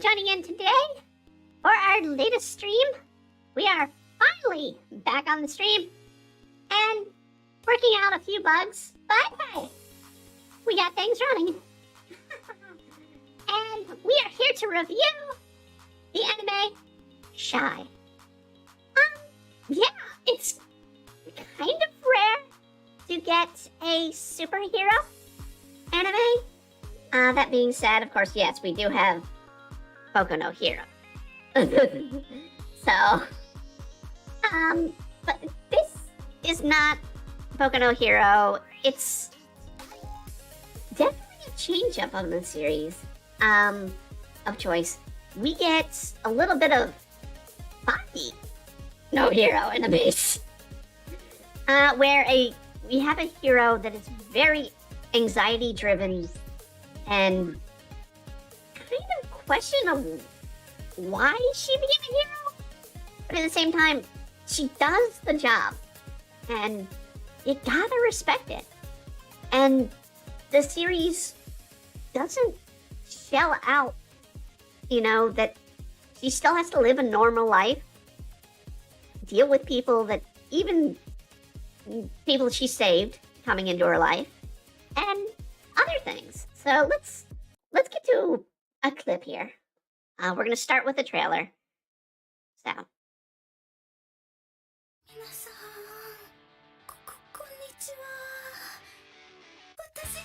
joining in today for our latest stream. We are finally back on the stream and working out a few bugs, but hey, we got things running. And we are here to review the anime Shy. Yeah, it's kind of rare to get a superhero anime. That being said, of course, yes, we do have Boku no Hero. So, but this is not Boku no Hero. It's definitely a change-up of the series of choice. We get a little bit of Baki no Hero in the base, where we have a hero that is very anxiety-driven and kind of questionable why she became a hero, but at the same time, she does the job, and you gotta respect it. And the series doesn't shell out, that she still has to live a normal life, deal with people even people she saved coming into her life, and other things. So let's get to a clip here. We're gonna start with the trailer. So. 皆さん、こんにちは。私、日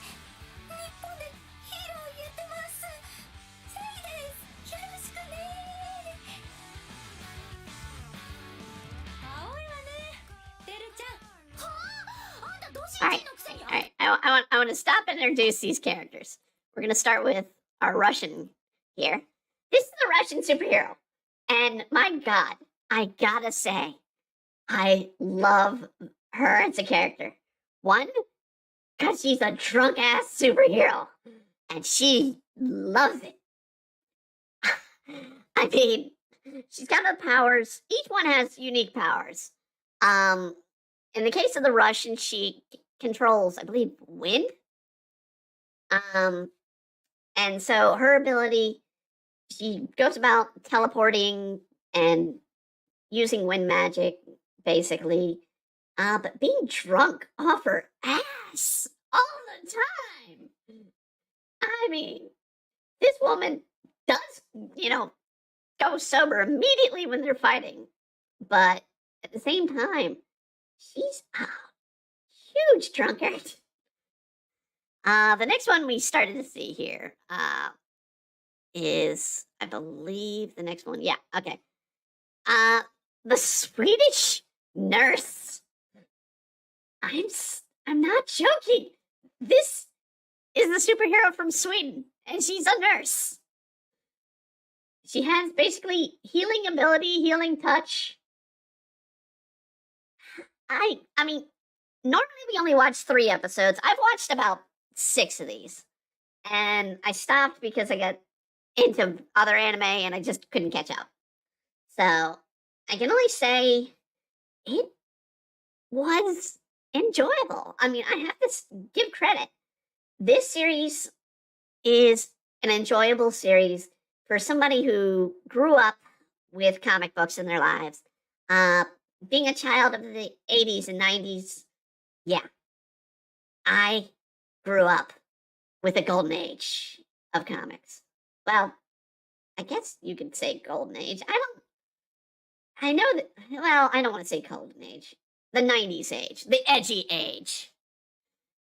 本でヒーローやってます。セイです。よろしくね。青いわね。てるちゃん。はあ、あんたどうしようのくせに。All right. I want to stop and introduce these characters. We're gonna start with our Russian here. This is the Russian superhero, and my God, I gotta say, I love her as a character. One, because she's a drunk ass superhero, and she loves it. I mean, she's got the powers. Each one has unique powers. In the case of the Russian, she controls, I believe, wind. And so her ability, she goes about teleporting and using wind magic, basically. But being drunk off her ass all the time. I mean, this woman does, go sober immediately when they're fighting. But at the same time, she's a huge drunkard. The next one we started to see here is, I believe, the next one. Yeah, okay. The Swedish nurse. I'm not joking. This is the superhero from Sweden, and she's a nurse. She has basically healing ability, healing touch. I mean, normally we only watch 3 episodes. I've watched about 6 of these, and I stopped because I got into other anime and I just couldn't catch up. So I can only say it was enjoyable. I mean, I have to give credit. This series is an enjoyable series for somebody who grew up with comic books in their lives. Being a child of the 80s and 90s, yeah, I grew up with a golden age of comics. Well, I guess you could say golden age. I don't want to say golden age. The 90s age. The edgy age.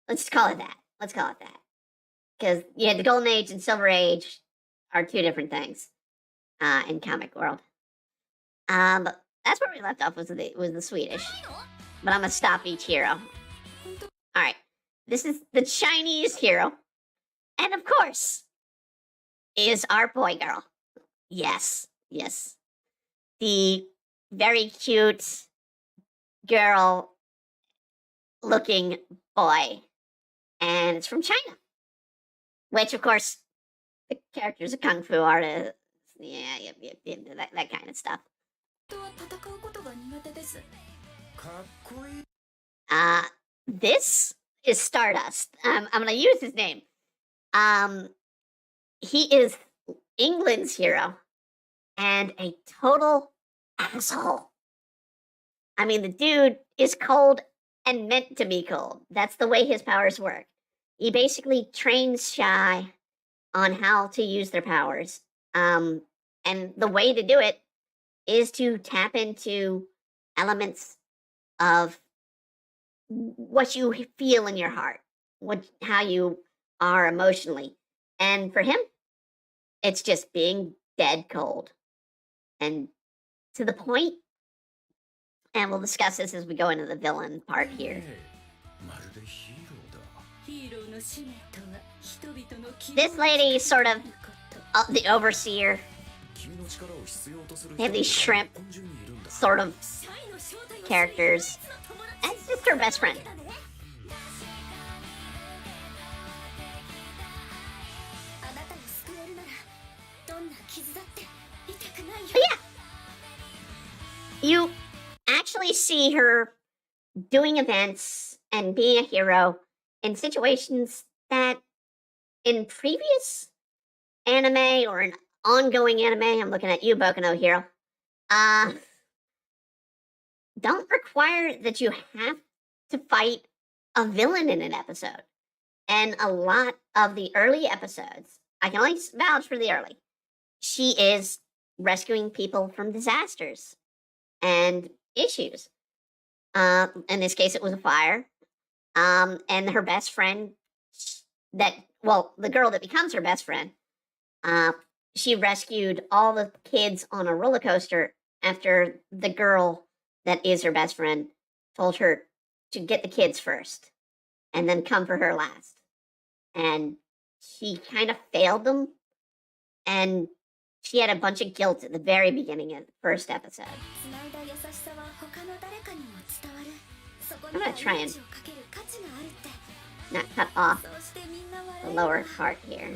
Let's call it that. Because, yeah, the golden age and silver age are 2 different things in comic world. But that's where we left off was the Swedish. But I'm going to stop each hero. Alright. This is the Chinese hero. And of course, is our boy girl. Yes. The very cute girl looking boy. And it's from China. Which, of course, the character's a kung fu artist. Yeah, that kind of stuff. This is Stardust. I'm gonna use his name. He is England's hero and a total asshole. I mean, the dude is cold and meant to be cold. That's the way his powers work. He basically trains Shy on how to use their powers. And the way to do it is to tap into elements of what you feel in your heart, how you are emotionally. And for him, it's just being dead cold and to the point. And we'll discuss this as we go into the villain part here. This lady is sort of the overseer. They have these shrimp sort of characters. That's just her best friend. But yeah, you actually see her doing events and being a hero in situations that in previous anime or an ongoing anime, I'm looking at you, Boku no Hero, don't require that you have to fight a villain in an episode. And a lot of the early episodes, I can only vouch for the early, she is rescuing people from disasters and issues. In this case, it was a fire. And her best friend, the girl that becomes her best friend, she rescued all the kids on a roller coaster after the girl that is her best friend told her to get the kids first and then come for her last. And she kind of failed them. And she had a bunch of guilt at the very beginning of the first episode. I'm going to try and not cut off the lower part here.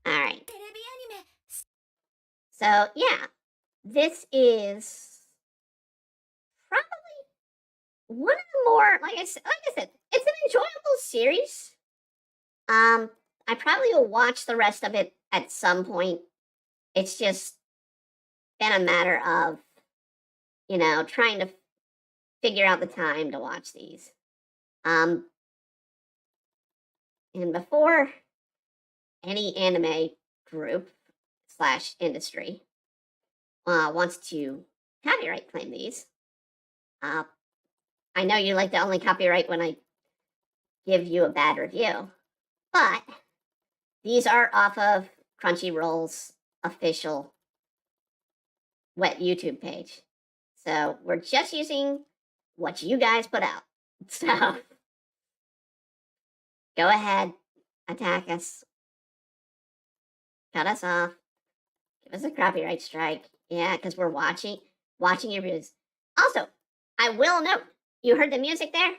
All right. So, yeah, this is probably one of the more, like I said, it's an enjoyable series. I probably will watch the rest of it at some point. It's just been a matter of, trying to figure out the time to watch these. And before any anime group / industry wants to copyright claim these, I know you like to only copyright when I give you a bad review, but these are off of Crunchyroll's official wet YouTube page. So we're just using what you guys put out. So go ahead, attack us, cut us off, give us a copyright strike. Yeah, because we're watching your videos. Also, I will note, you heard the music there?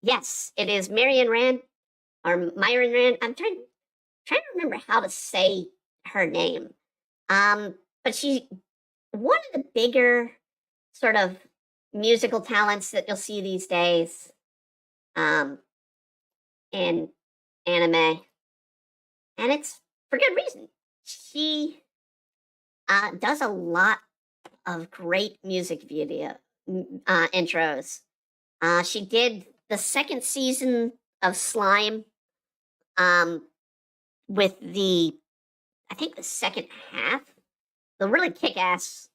Yes, it is Myron Rand. I'm trying to remember how to say her name. But she's one of the bigger sort of musical talents that you'll see these days in anime. And it's for good reason. She does a lot of great music video intros. She did the second season of Slime with the second half, the really kick-ass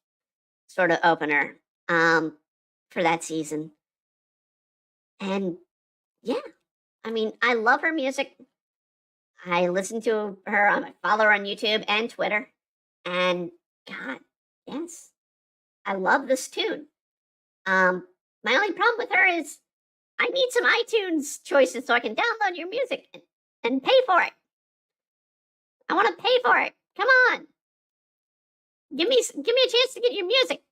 sort of opener for that season. And yeah, I mean, I love her music. I listen to her, I follow her on YouTube and Twitter. And God, yes, I love this tune. My only problem with her is I need some iTunes choices so I can download your music and pay for it. I want to pay for it. Come on. Give me a chance to get your music.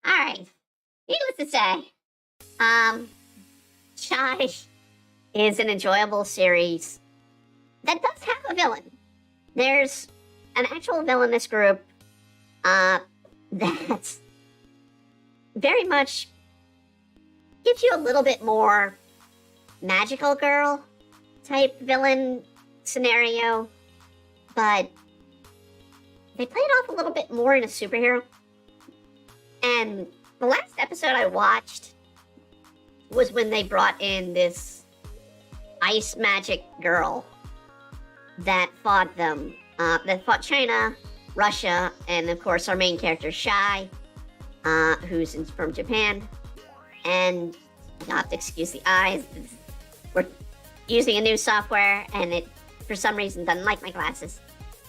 All right. Needless to say, Shy is an enjoyable series that does have a villain. There's an actual villainous group. that very much gives you a little bit more magical girl type villain scenario, but they play it off a little bit more in a superhero. And the last episode I watched was when they brought in this ice magic girl that fought them, that fought China, Russia, and of course our main character Shy, who's from Japan. And you'll have to excuse the eyes. We're using a new software, and it, for some reason, doesn't like my glasses,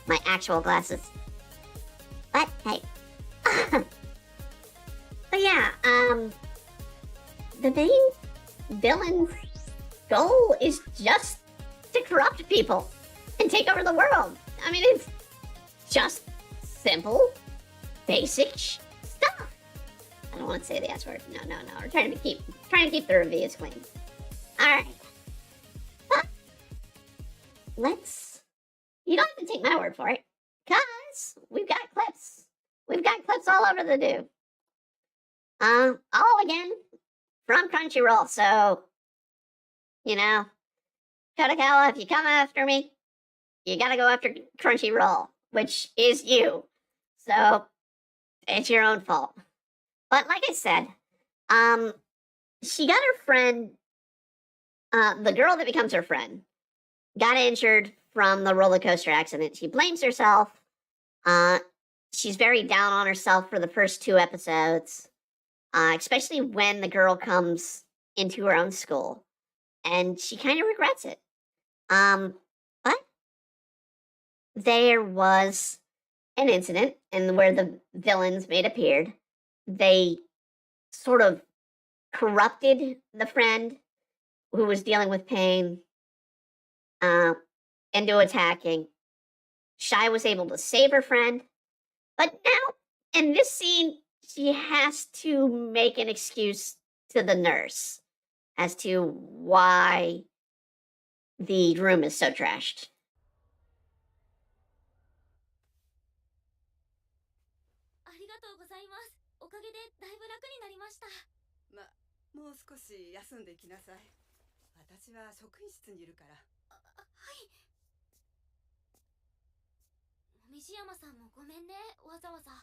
my actual glasses. But hey, but yeah, the main villain's goal is just to corrupt people and take over the world. I mean, it's just simple, basic stuff. I don't want to say the S word. No. We're trying to keep the reviews clean. All right. But you don't have to take my word for it, because we've got clips. We've got clips all over the do. All again from Crunchyroll. So, Kodakawa, if you come after me, you gotta go after Crunchyroll, which is you. So, it's your own fault. But like I said, she got her friend, the girl that becomes her friend, got injured from the roller coaster accident. She blames herself. She's very down on herself for the first 2 episodes, especially when the girl comes into her own school, and she kind of regrets it. But there was an incident, and where the villains made appeared, they sort of corrupted the friend who was dealing with pain into attacking. Shy was able to save her friend, but now in this scene, she has to make an excuse to the nurse as to why the room is so trashed. ありがとうございます。おかげでだいぶ楽になりました。もう少し休んでいきなさい。私は職員室にいるから。はい。西山さんもごめんね、わざわざ。い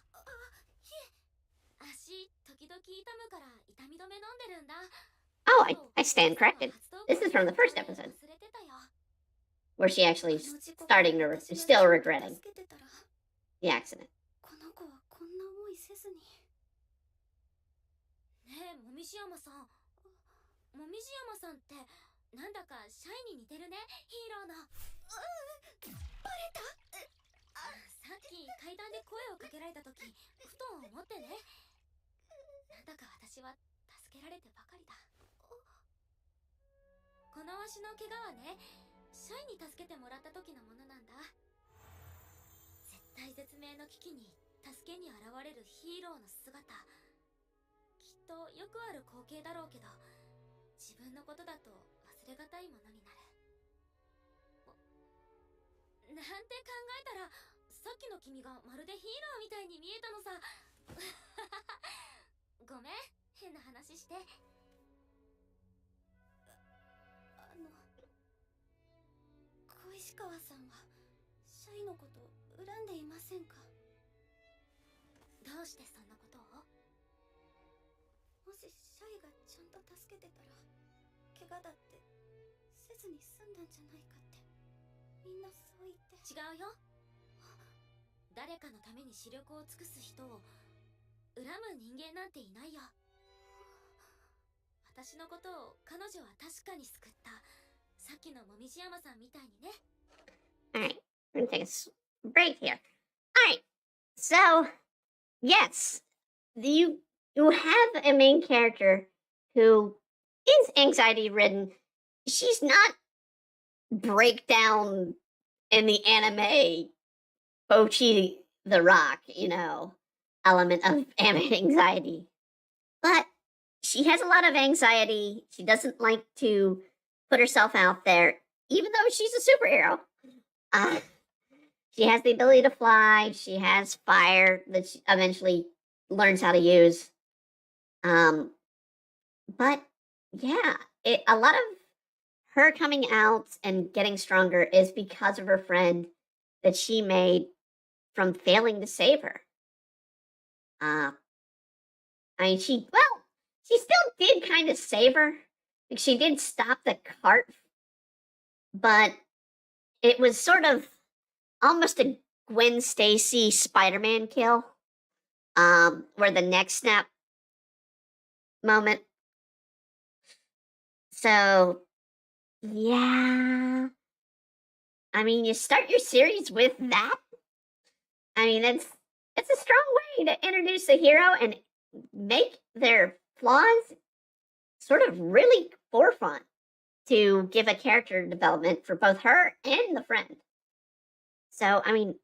え。足、時々痛むから痛み止め飲んでるんだ。Oh, I stand corrected. This is from the first episode, where she actually still regretting the accident. この子はこんな思いせずに。ねえ、もみじ山さん。もみじ山さんってなんだかシャイに似てるね、ヒーローの。バレた。さっき階段で声をかけられた時、ふと思ってね。なんだか私は助けられてばかりだ。この足の怪我はね、シャイに助けてもらった時のものなんだ。絶体絶命の危機に助けに現れるヒーローの姿。きっとよくある光景だろうけど、自分のことだと忘れがたいものになる。なんて考えたら、さっきの君がまるでヒーローみたいに見えたのさ。ごめん、変な話して。小石川さんはシャイのこと恨んでいませんか？どうしてそんなことを？もしシャイがちゃんと助けてたら、怪我だってせずに済んだんじゃないかって、みんなそう言って。違うよ。誰かのために視力を尽くす人を恨む人間なんていないよ。私のことを彼女は確かに救った。さっきのもみじ山さんみたいにね。Alright, we're gonna take a break here. Alright, so, yes, you have a main character who is anxiety ridden. She's not breakdown in the anime Bochi the Rock, element of anxiety. But she has a lot of anxiety. She doesn't like to put herself out there, even though she's a superhero. She has the ability to fly. She has fire that eventually learns how to use. Um, but yeah, a lot of her coming out and getting stronger is because of her friend that she made from failing to save her. Uh, I mean, she still did kind of save her. Like, she did stop the cart, but it was sort of almost a Gwen Stacy Spider-Man kill, where the neck snap moment. So yeah, I mean, you start your series with that. I mean, it's a strong way to introduce a hero and make their flaws sort of really forefront to give a character development for both her and the friend. So, I mean,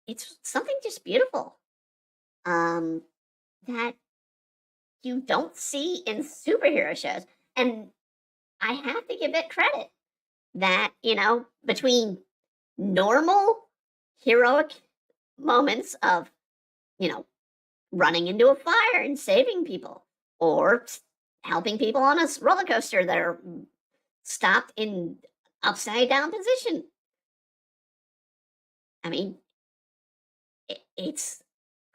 it's something just beautiful um, that you don't see in superhero shows. And I have to give it credit that, between normal heroic moments of, you know, running into a fire and saving people or helping people on a roller coaster that are stopped in upside down position. I mean, it's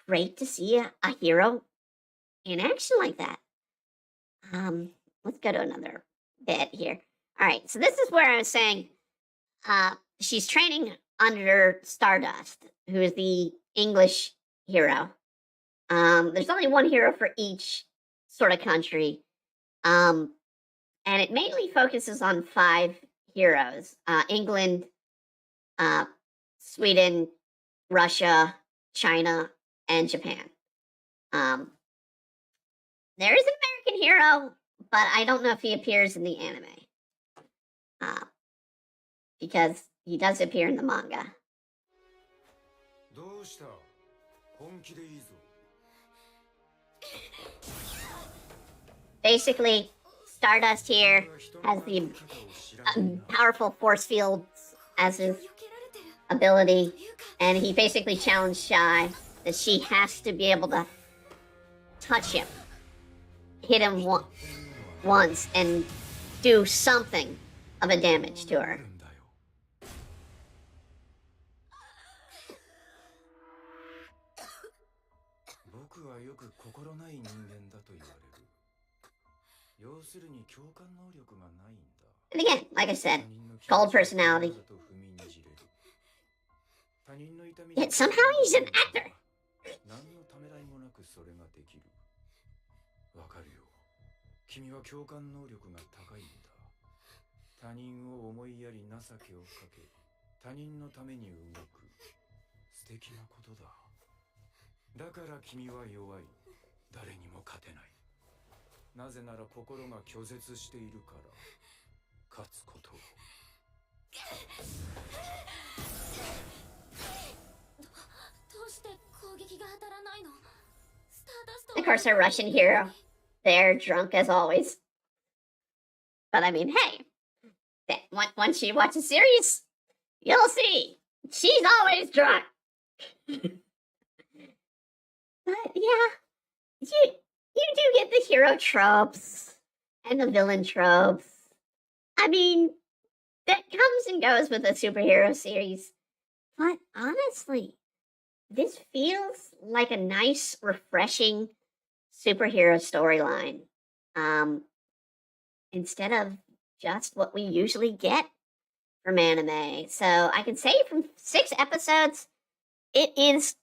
great to see a hero in action like that. Let's go to another bit here. All right, so this is where I was saying she's training under Stardust, who is the English hero. There's only one hero for each sort of country, and it mainly focuses on 5 heroes: England, uh, Sweden, Russia, China, and Japan. Um, there is an American hero, but I don't know if he appears in the anime. Uh, because he does appear in the manga. Basically, Stardust here has the powerful force fields as his ability, and he basically challenged Shy that she has to be able to touch him, hit him once, and do something of a damage to her. And again, like I said, cold personality. Yet somehow he's an actor. わかるよ。君は共感能力が高いんだ。他人を思いやり情けをかけ、他人のために動く。素敵なことだ。だから君は弱い。誰にも勝てない。なぜなら心が拒絶しているから。勝つことを。どうして攻撃が当たらないの？ Of course, our Russian hero. They're drunk as always. But I mean, hey, once you watch a series, you'll see. She's always drunk. But yeah, you do get the hero tropes and the villain tropes. I mean, that comes and goes with a superhero series. But honestly, this feels like a nice, refreshing superhero storyline. Instead of just what we usually get from anime. So I can say from 6 episodes, it is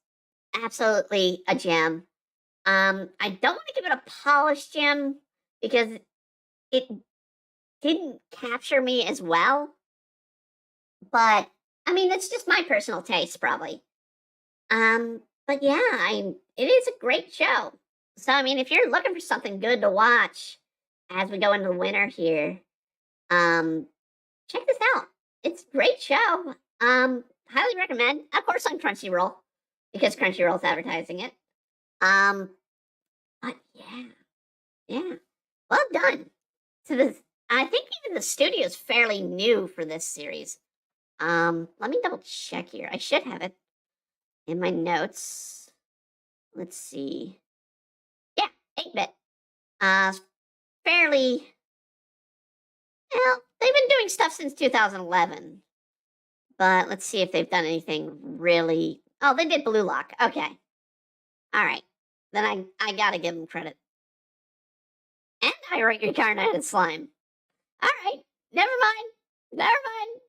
absolutely a gem. I don't want to give it a polished gem because it didn't capture me as well. But I mean, it's just my personal taste, probably. But yeah, it is a great show. So I mean, if you're looking for something good to watch as we go into the winter here, check this out. It's a great show. Highly recommend. Of course, on Crunchyroll because Crunchyroll's advertising it. But yeah, well done. So this, I think even the studio's fairly new for this series. Let me double check here. I should have it in my notes. Let's see. 8-bit. Fairly. Well, they've been doing stuff since 2011. But let's see if they've done anything really. Oh, they did Blue Lock. Okay. All right. Then I gotta give them credit. And I write Reincarnated Slime. All right. Never mind. Never mind.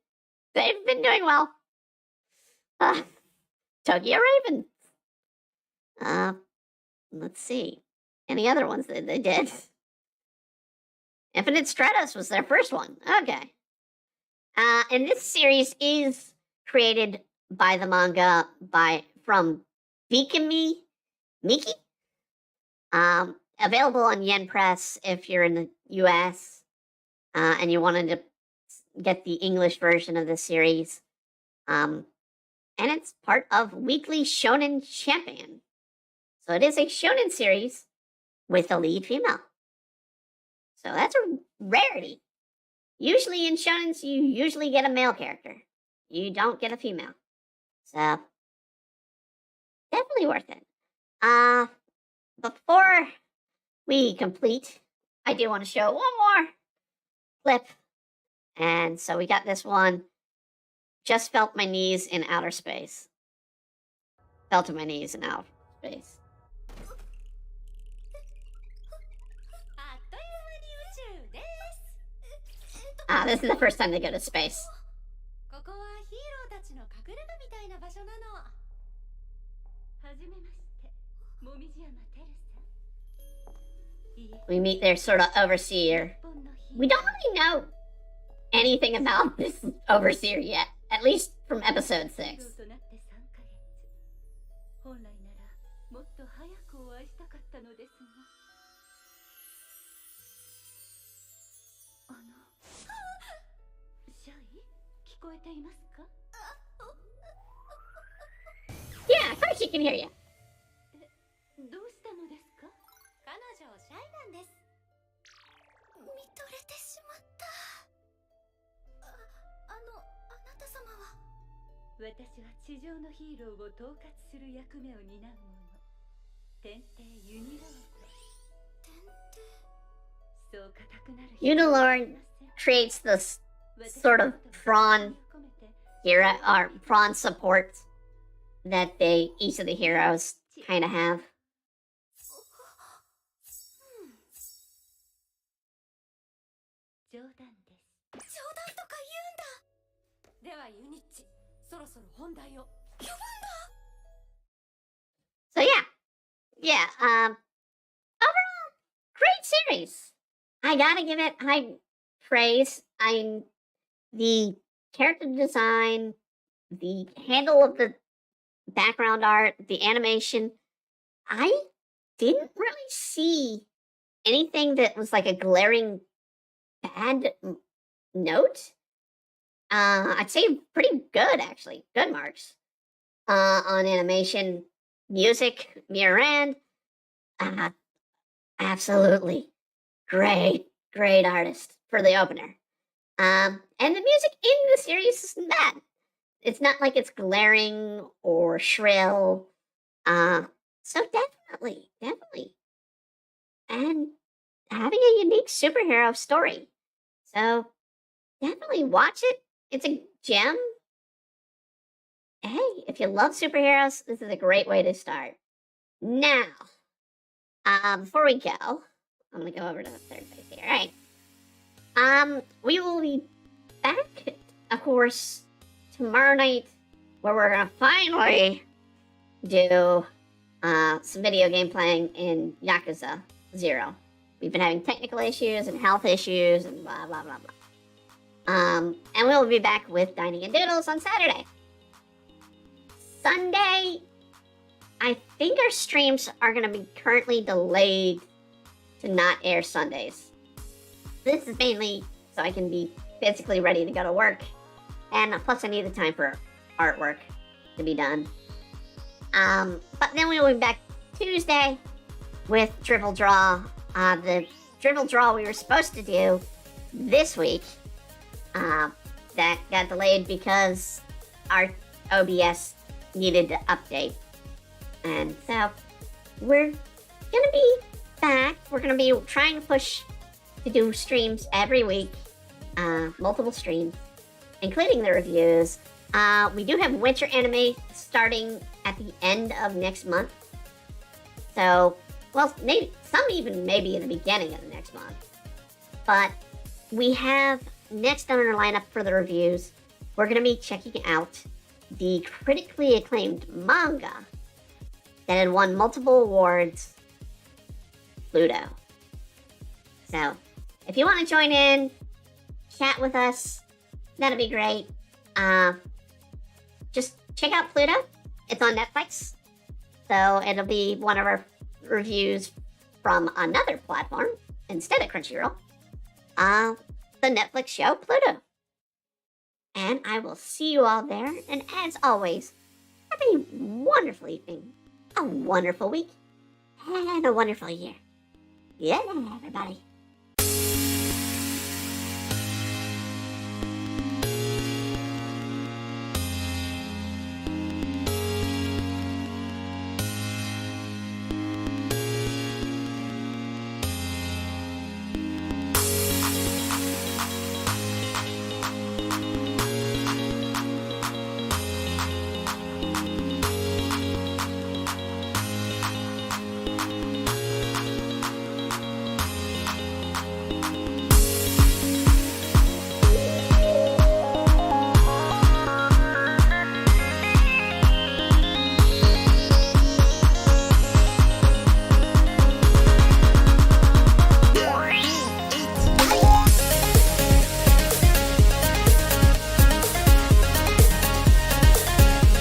They've been doing well. Tokyo Raven. Let's see. Any other ones that they did? Infinite Stratos was their first one. Okay. And this series is created by the manga from Miki. Available on Yen Press if you're in the US and you wanted to get the English version of the series. And it's part of Weekly Shonen Champion. So it is a shonen series with a lead female. So that's a rarity. Usually in shonens, you usually get a male character. You don't get a female. So, definitely worth it. Before we complete, I do want to show one more clip. And so we got this one. Just felt my knees in outer space. Fell to my knees in outer space. あっという間に宇宙です。This is the first time they go to space. ここはヒーローたちの隠れ家みたいな場所なの。はじめまして、もみじ山テルさん。 We meet their sort of overseer. We don't really know anything about this overseer yet, at least from episode 6. 本来ならもっと早くお会いしたかったのですが。シャイ、聞こえていますか？ Yeah, of course she can hear you. どうしたのですか？彼女シャイなんです。見とれてしまった。あなた様は？私は地上のヒーローを統括する役目を担う者。天帝ユニロード。天帝。そう固くなる。Unilord creates this sort of prawn hero or prawn support that each of the heroes kind of have. 冗談です。冗談とか言うんだ。ではユニッチ、そろそろ本題を。呼ぶんだ。 So yeah, overall, great series. I gotta give it high praise. The character design, the handle of the background art, the animation. I didn't really see anything that was like a glaring bad note. I'd say pretty good, actually. Good marks on animation, music, Mirand. Absolutely great artist for the opener. And the music in the series isn't bad. It's not like it's glaring or shrill. So definitely. And having a unique superhero story. So definitely watch it. It's a gem. Hey, if you love superheroes, this is a great way to start. Now, before we go, I'm gonna go over to the third page here. All right. We will be back, of course, tomorrow night, where we're gonna finally do some video game playing in Yakuza 0. We've been having technical issues and health issues and blah blah blah blah. And we'll be back with Dining and Doodles on Saturday. Sunday, I think our streams are going to be currently delayed to not air Sundays. This is mainly so I can be physically ready to go to work. And plus I need the time for artwork to be done. But then we will be back Tuesday with Dribble Draw. The Dribble Draw we were supposed to do this week, that got delayed because our OBS needed to update. And so we're gonna be back. We're going to be trying to push to do streams every week, multiple streams, including the reviews. We do have winter anime starting at the end of next month. So, well, maybe some even maybe in the beginning of the next month. But we have next on our lineup for the reviews, we're going to be checking out the critically acclaimed manga that had won multiple awards, Pluto. So, if you want to join in, chat with us, that'd be great. Just check out Pluto. It's on Netflix. So it'll be one of our reviews from another platform instead of Crunchyroll. The Netflix show Pluto. And I will see you all there. And as always, have a wonderful evening, a wonderful week, and a wonderful year. Yeah, everybody.